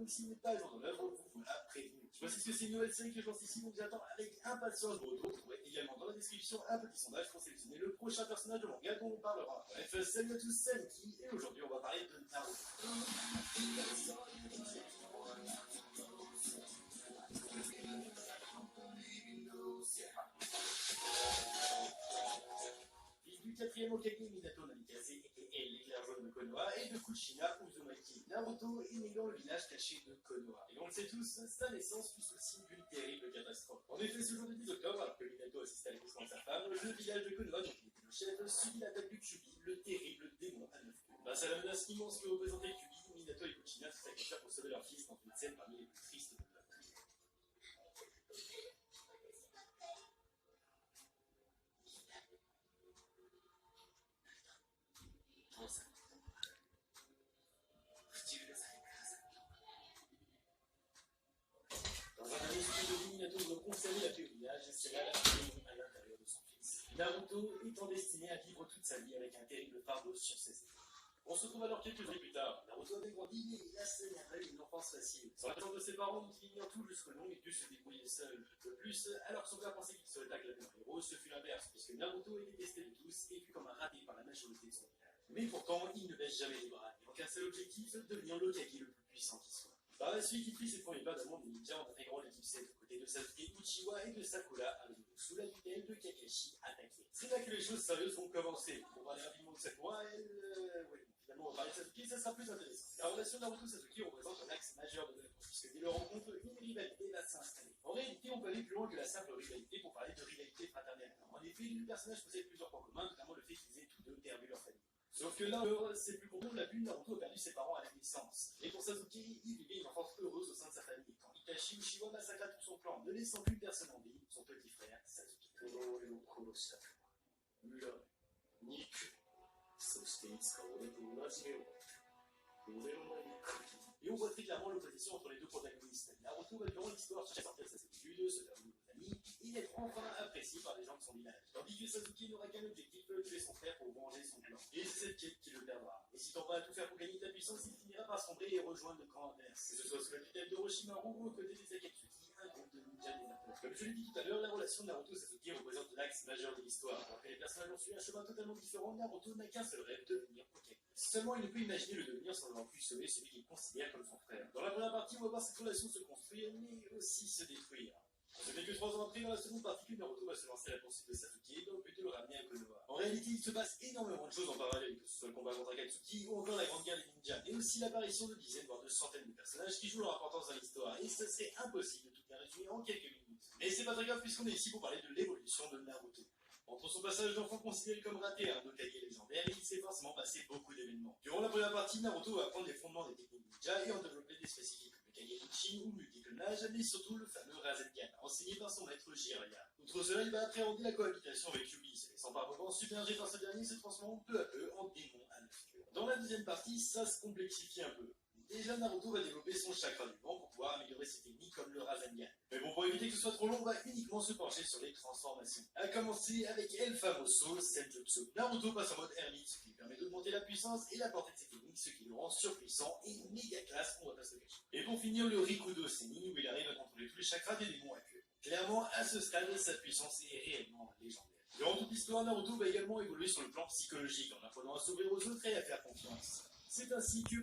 donc s'il n'est pas à jour dans l'œuvre, vous voilà prévenu. Je précise que c'est une nouvelle série que je lance ici, donc j'attends avec impatience vos retours. Vous trouverez également dans la description un petit sondage pour sélectionner le prochain personnage de manga dont on parlera. Bref, salut à tous, c'est Niki, et aujourd'hui on va parler de Naruto. 4e Hokage Minato Namikaze et l'éclair jaune de Konoha et de Kuchina Uzumaki. Naruto est né dans le village caché de Konoha. Et on le sait tous, sa naissance fut le signe d'une terrible catastrophe. En effet, ce jour du 10 octobre, alors que Minato assistait à l'accouchement de sa femme, le village de Konoha, dont il était le chef, subit l'attaque du Kyuubi, le terrible démon à 9 queues. Face à la menace immense que représentait Kyuubi, Minato et Kuchina se sacrifièrent pour sauver leur fils dans une scène parmi les plus tristes de l'œuvre. Dans un dernier souffle de vie, Minato veut conserver la paix au village et c'est là la paix à l'intérieur de son fils. Naruto étant destiné à vivre toute sa vie avec un terrible fardeau sur ses épaules. On se retrouve alors quelques années plus tard. Naruto avait grandi et hélas n'a eu une enfance facile. Sans l'attente de ses parents dont il ignore tout jusqu'au nom, il dut se débrouiller seul un peu plus, alors que son père pensait qu'il serait acclamé en héros, ce fut l'inverse, puisque Naruto est détesté de tous et fut comme un raté par la majorité de son village. Mais pourtant, il ne baisse jamais les bras, et en qu'un seul objectif, devenir l'Hokage le plus puissant qui soit. Par la suite, il prit ses premiers pas dans le monde des ninjas en intégrant l'équipe 7 aux côtés de Sasuke Uchiwa et de Sakura Haruno, sous la tutelle de Kakashi Hatake. C'est là que les choses sérieuses vont commencer. Pour parler rapidement de Sakura, finalement, on va parler de Sasuke, ça sera plus intéressant. La relation Naruto-Sasuke représente un axe majeur de l'œuvre, puisque dès leur rencontre, une rivalité va s'installer. En réalité, on peut aller plus loin que la simple rivalité pour parler de rivalité fraternelle. En effet, les deux personnages possèdent plusieurs points communs, notamment le fait qu'ils aient tous deux perdu leur famille. Sauf que là, c'est plus commun, la vue, Naruto a perdu ses parents à la naissance. Et pour Sasuke, il vivait une enfance heureuse au sein de sa famille, quand Itachi Uchiwa massacra tout son clan, ne laissant plus personne en vie, son petit frère Sasuke. Et on voit très clairement l'opposition entre les deux protagonistes. Naruto va durant l'histoire chercher à sortir de sa solitude, se faire de nouveaux amis, et être enfin apprécié par les gens de son village. Tandis que Sasuke n'aura qu'un objectif, tuer son frère pour venger son clan. Et c'est cette quête qui le perdra. Hésitant pas à tout faire pour gagner de la puissance, il finira par sombrer et rejoindre le camp adverse. Que ce soit sous la tutelle d'Orochimaru ou aux côtés des Akatsuki, un groupe de ninjas déserteurs. Comme je l'ai dit tout à l'heure, la relation de Naruto et Sasuke représente l'axe majeur de l'histoire. Alors que les personnages ont suivi un chemin totalement différent, Naruto n'a qu'un seul rêve, devenir Hokage. Seulement, il ne peut imaginer le devenir sans avoir pu sauver celui qu'il considère comme son frère. Dans la première partie, on va voir cette relation se construire, mais aussi se détruire. Ce n'est que 3 ans après, dans la seconde partie, que Naruto va se lancer à la poursuite de Sasuke, dans le but de le ramener à Konoha. En réalité, il se passe énormément de choses en parallèle, que ce soit le combat contre Akatsuki ou encore la grande guerre des ninjas, mais aussi l'apparition de dizaines, voire de centaines de personnages qui jouent leur importance dans l'histoire, et ce serait impossible de tout bien résumer en quelques minutes. Mais c'est pas très grave puisqu'on est ici pour parler de l'évolution de Naruto. Entre son passage d'enfant considéré comme raté à un Hokage légendaire, il s'est forcément passé beaucoup d'événements. Durant la première partie, Naruto va apprendre les fondements des techniques ninja et en développer des spécifiques comme le Kage-Bunshin ou multiple nage, mais surtout le fameux Rasengan, enseigné par son maître Jiraiya. Outre cela, il va appréhender la cohabitation avec Kyuubi, se laissant par moments submergé par ce dernier, se transformant peu à peu en démon à 9 queues. Dans la deuxième partie, ça se complexifie un peu. Déjà, Naruto va développer son chakra du vent pour pouvoir améliorer ses techniques comme le Rasengan. Mais bon, pour éviter que ce soit trop long, on va uniquement se pencher sur les transformations. A commencer avec El Famoso Senjutsu. Naruto passe en mode ermite, ce qui lui permet d'augmenter la puissance et la portée de ses techniques, ce qui le rend surpuissant et méga classe, on va pas se le cacher. Et pour finir, le Rikudo Sennin, où il arrive à contrôler tous les chakras des démons à queue. Clairement, à ce stade, sa puissance est réellement légendaire. Durant toute l'histoire, Naruto va également évoluer sur le plan psychologique, en apprenant à s'ouvrir aux autres et à faire confiance. C'est ainsi que